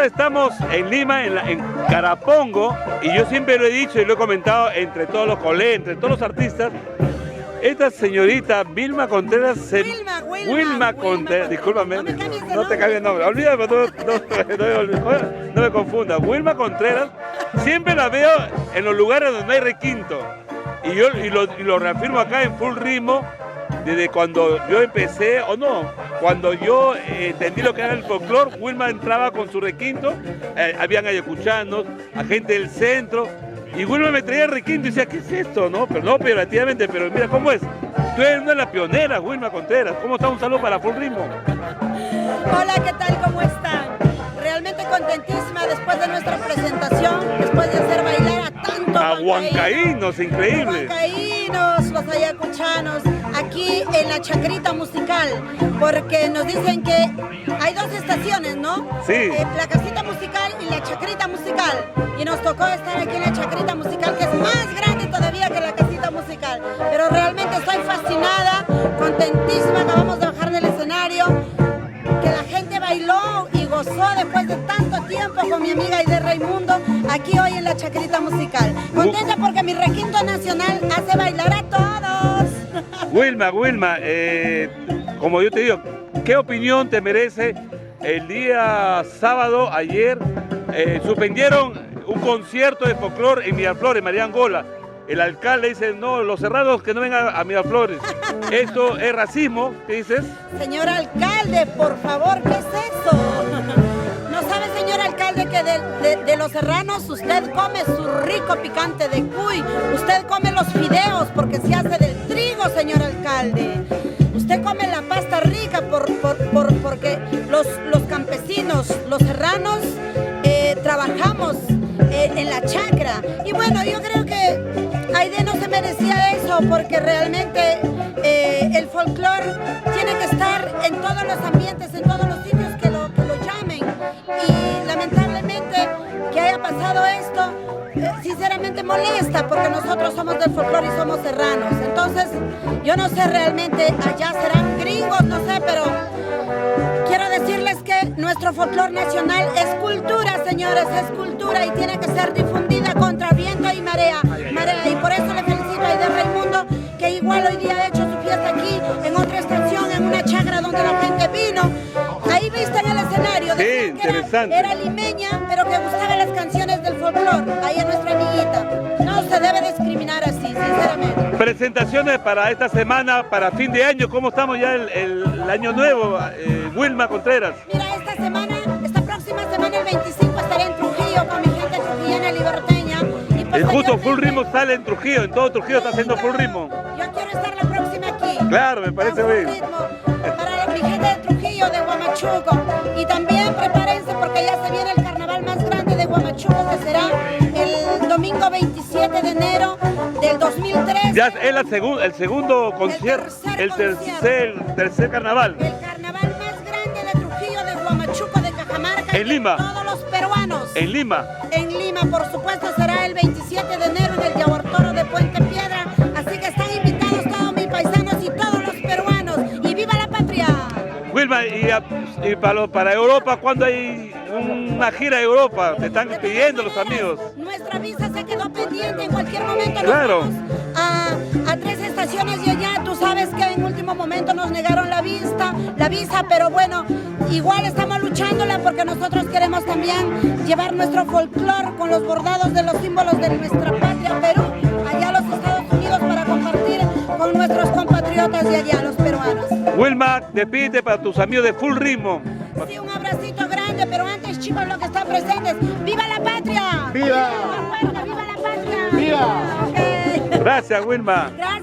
estamos en Lima, en Carapongo, y yo siempre lo he dicho y lo he comentado entre todos los colegas, entre todos los artistas. Esta señorita Vilma Contreras, Wilma Contreras, discúlpame, no te cambies el nombre, olvídame, no me confunda. Wilma Contreras, siempre la veo en los lugares donde hay requinto, y lo reafirmo acá en Full Ritmo, desde cuando yo empecé, o no, cuando yo entendí lo que era el folclore. Wilma entraba con su requinto, habían ayacuchanos, a gente del centro, y Wilma me traía el requinto y decía, ¿qué es esto? No, pero no peyorativamente, pero mira cómo es. Tú eres una de las pioneras, Wilma Contreras. ¿Cómo está? Un saludo para Full Ritmo. Hola, ¿qué tal? ¿Cómo están? Realmente contentísima después de nuestra presentación, después de hacer bailar a tantos huancaínos, increíble. Huancaínos, los ayacuchanos, aquí en la Chacrita Musical, porque nos dicen que hay dos estaciones, ¿no? Sí. La Casita Musical y la Chacrita Musical. Y nos tocó estar aquí en la Chacrita Musical, que es más grande todavía que la Casita Musical. Pero realmente estoy fascinada, contentísima, acabamos de bajar del escenario, que la gente bailó y gozó después de tanto tiempo con mi amiga Aide Raimundo, aquí hoy en la Chacrita Musical. Contenta porque mi requinto nacional hace bailar a todos. Wilma, como yo te digo, ¿qué opinión te merece? El día sábado, ayer, suspendieron un concierto de folclore en Miraflores, María Angola. El alcalde dice, no, los cerrados que no vengan a Miraflores. ¿Esto es racismo? ¿Qué dices? Señor alcalde, por favor, ¿qué es eso? ¿No sabe, señor alcalde, que de los serranos usted come su rico picante de cuy? Usted come los fideos porque se hace del trigo, señor alcalde. Usted come la pasta rica porque los campesinos, los serranos, trabajamos en la chacra. Y bueno, yo creo que Aide no se merecía eso, porque realmente el folclore tiene que estar en todos los ambientes, en todos los sitios que lo llamen. Y lamentablemente que haya pasado esto, sinceramente molesta, porque nosotros somos del folclore y somos serranos. Entonces, yo no sé realmente, allá serán gringos, no sé, pero quiero decirles que nuestro folclore nacional es cultura, señores, es cultura y tiene que ser difundida contra viento y marea. Y por eso le felicito a Aide Raimundo, que igual hoy día ha hecho su fiesta aquí, en otra estación, en una chacra donde la gente vino. Ahí viste en el escenario, sí, interesante. Era limeña, pero que gustaba las canciones del folclore. Ahí a nuestra amiguita. No se debe discriminar así, sinceramente. Presentaciones para esta semana, para fin de año. ¿Cómo estamos ya el año nuevo, Wilma Contreras? Mira, esta próxima semana, el 25, estaré en Trujillo con mi gente trujillana liberteña. Y justo Full Ritmo sale en Trujillo, en todo Trujillo está haciendo Full Ritmo. Yo quiero estar la próxima aquí. Claro, me parece bien. Para mi gente de Trujillo, de Huamachuco. Y también prepárense porque ya se viene el carnaval más grande de Huamachuco, que será el domingo 27 de enero del 2003. Ya es el segundo concierto, el tercer carnaval. El carnaval más grande de Trujillo, de Huamachuco, de Cajamarca. En Lima. Todos los peruanos. En Lima. En Lima, por supuesto, será el 27 de enero en el Yaguartoro de Puente Piedra. Así que están invitados todos mis paisanos y todos los peruanos. ¡Y viva la patria! Wilma, y para Europa, ¿cuándo hay una gira de Europa? Te están pidiendo los amigos. Nuestra visa se quedó pendiente, en cualquier momento. Claro. A 3 estaciones de allá. Tú sabes que en último momento nos negaron la visa, pero bueno, igual estamos luchándola porque nosotros queremos también llevar nuestro folclore con los bordados de los símbolos de nuestra patria, Perú, allá a los Estados Unidos, para compartir con nuestros compatriotas de allá, los peruanos. Wilma, despídete para tus amigos de Full Ritmo. Sí, un abracito grande, pero antes, chicos, los que están presentes, ¡viva la patria! ¡Viva! ¡Viva la patria! ¡Viva! Okay. Gracias, Wilma. Gracias.